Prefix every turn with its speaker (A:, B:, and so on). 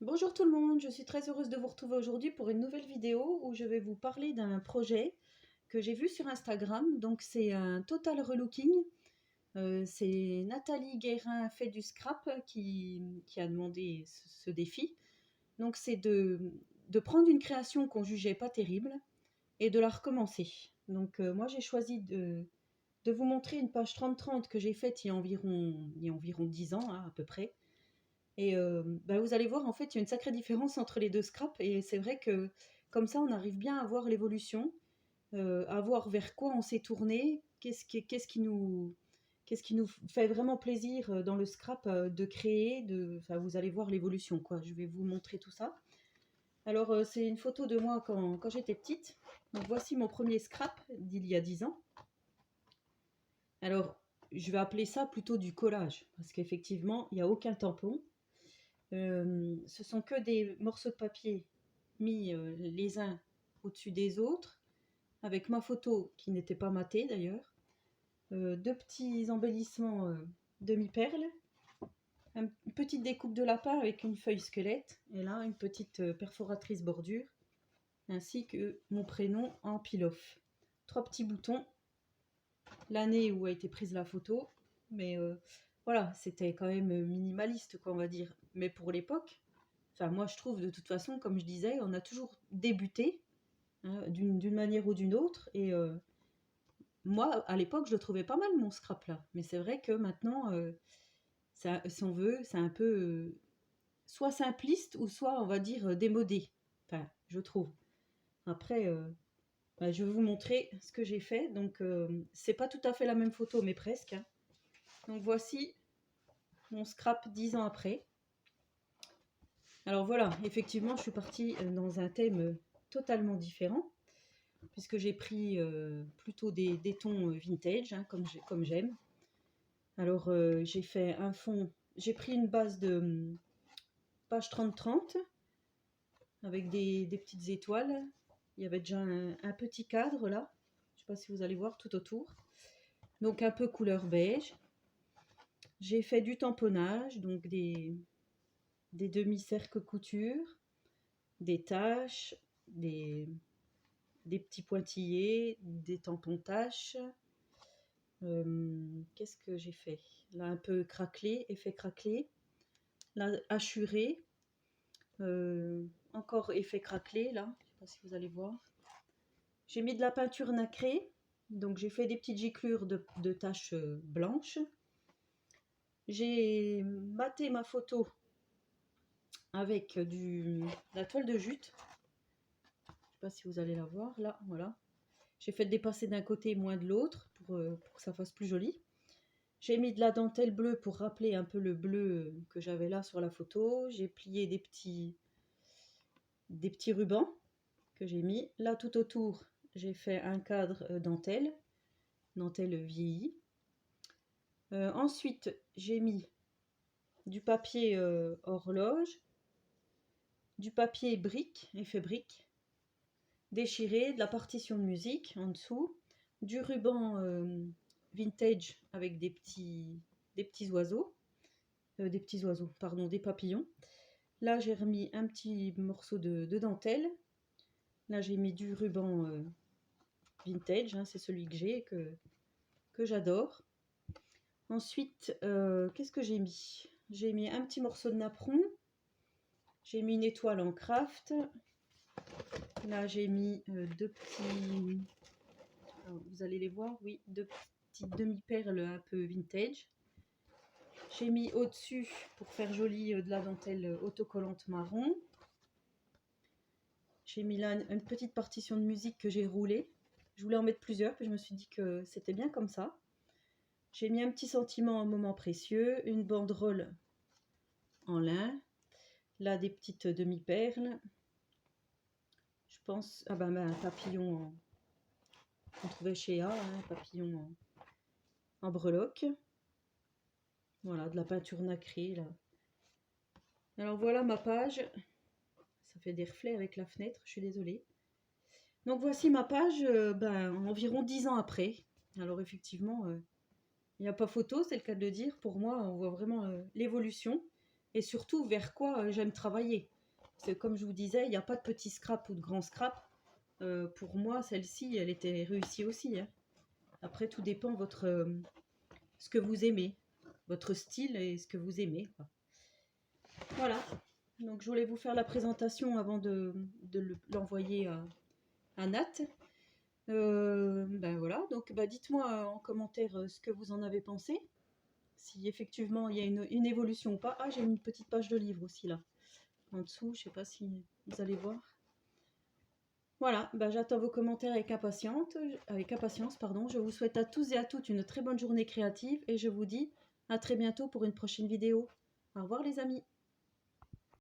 A: Bonjour tout le monde, je suis très heureuse de vous retrouver aujourd'hui pour une nouvelle vidéo où je vais vous parler d'un projet que j'ai vu sur Instagram. Donc c'est un total relooking. C'est Nathalie Guérin fait du scrap qui a demandé ce défi. Donc c'est de prendre une création qu'on jugeait pas terrible et de la recommencer. Donc moi j'ai choisi de vous montrer une page 30-30 que j'ai faite il y a environ 10 ans à peu près. Et bah, vous allez voir, en fait, il y a une sacrée différence entre les 2 scraps et c'est vrai que comme ça, on arrive bien à voir l'évolution, à voir vers quoi on s'est tourné, qu'est-ce qui nous fait vraiment plaisir, dans le scrap, de créer, enfin, vous allez voir l'évolution, quoi. Je vais vous montrer tout ça. Alors, c'est une photo de moi quand j'étais petite. Donc voici mon premier scrap d'il y a 10 ans. Alors, je vais appeler ça plutôt du collage parce qu'effectivement, il y a aucun tampon. Ce sont que des morceaux de papier mis les uns au-dessus des autres, avec ma photo qui n'était pas matée d'ailleurs, deux petits embellissements demi-perles, une petite découpe de lapin avec une feuille squelette, et là une petite perforatrice bordure, ainsi que mon prénom en pile-off. Trois petits boutons, l'année où a été prise la photo, mais voilà, c'était quand même minimaliste, quoi, on va dire. Mais pour l'époque, enfin, moi, je trouve, de toute façon, comme je disais, on a toujours débuté, hein, d'une manière ou d'une autre. Et moi, à l'époque, je le trouvais pas mal, mon scrap là. Mais c'est vrai que maintenant, si on veut, c'est un peu soit simpliste ou soit, on va dire, démodé. Enfin, je trouve. Après, bah, je vais vous montrer ce que j'ai fait. Donc, c'est pas tout à fait la même photo, mais presque, hein. Donc, voici mon scrap 10 ans après. Alors voilà, effectivement, je suis partie dans un thème totalement différent, puisque j'ai pris plutôt des tons vintage, hein, comme j'aime. Alors j'ai fait un fond, j'ai pris une base de page 30-30 avec des petites étoiles. Il y avait déjà un petit cadre là, je ne sais pas si vous allez voir tout autour. Donc un peu couleur beige. J'ai fait du tamponnage, donc des demi-cercles couture, des taches, des petits pointillés, des tampons taches. Qu'est-ce que j'ai fait? Là, un peu craquelé, effet craquelé. Là, hachuré. Encore effet craquelé, là. Je ne sais pas si vous allez voir. J'ai mis de la peinture nacrée. Donc, j'ai fait des petites giclures de taches blanches. J'ai maté ma photo avec la toile de jute. Je ne sais pas si vous allez la voir. Là, voilà. J'ai fait dépasser d'un côté moins de l'autre pour que ça fasse plus joli. J'ai mis de la dentelle bleue pour rappeler un peu le bleu que j'avais là sur la photo. J'ai plié des petits rubans que j'ai mis. Là, tout autour, j'ai fait un cadre dentelle vieillie. Ensuite, j'ai mis du papier horloge, du papier brique, effet brique, déchiré, de la partition de musique en dessous, du ruban vintage avec des petits oiseaux, pardon, des papillons. Là, j'ai remis un petit morceau de dentelle. Là, j'ai mis du ruban vintage, hein, c'est celui que j'ai, que j'adore. Ensuite, qu'est-ce que j'ai mis? J'ai mis un petit morceau de napperon. J'ai mis une étoile en craft. Là, j'ai mis deux petits... Alors, vous allez les voir, oui, deux petites demi-perles un peu vintage. J'ai mis au-dessus, pour faire joli, de la dentelle autocollante marron. J'ai mis là une petite partition de musique que j'ai roulée. Je voulais en mettre plusieurs, puis je me suis dit que c'était bien comme ça. J'ai mis un petit sentiment, un moment précieux, une banderole en lin. Là, des petites demi-perles. Je pense, un papillon qu'on trouvait chez A, hein, un papillon en breloque. Voilà, de la peinture nacrée là. Alors voilà ma page. Ça fait des reflets avec la fenêtre, je suis désolée. Donc voici ma page environ 10 ans après. Alors effectivement, il n'y a pas photo, c'est le cas de le dire. Pour moi, on voit vraiment l'évolution. et surtout vers quoi j'aime travailler. C'est comme je vous disais, il n'y a pas de petit scrap ou de grand scrap. Pour moi, celle-ci, elle était réussie aussi, hein. Après, tout dépend ce que vous aimez, votre style et ce que vous aimez, quoi. Voilà. Donc, je voulais vous faire la présentation avant de l'envoyer à Nat. Ben voilà. Donc, bah, dites-moi en commentaire ce que vous en avez pensé. Si effectivement il y a une évolution ou pas. Ah, j'ai une petite page de livre aussi là. En dessous, je sais pas si vous allez voir. Voilà, bah, j'attends vos commentaires avec impatience, pardon. Je vous souhaite à tous et à toutes une très bonne journée créative et je vous dis à très bientôt pour une prochaine vidéo. Au revoir les amis.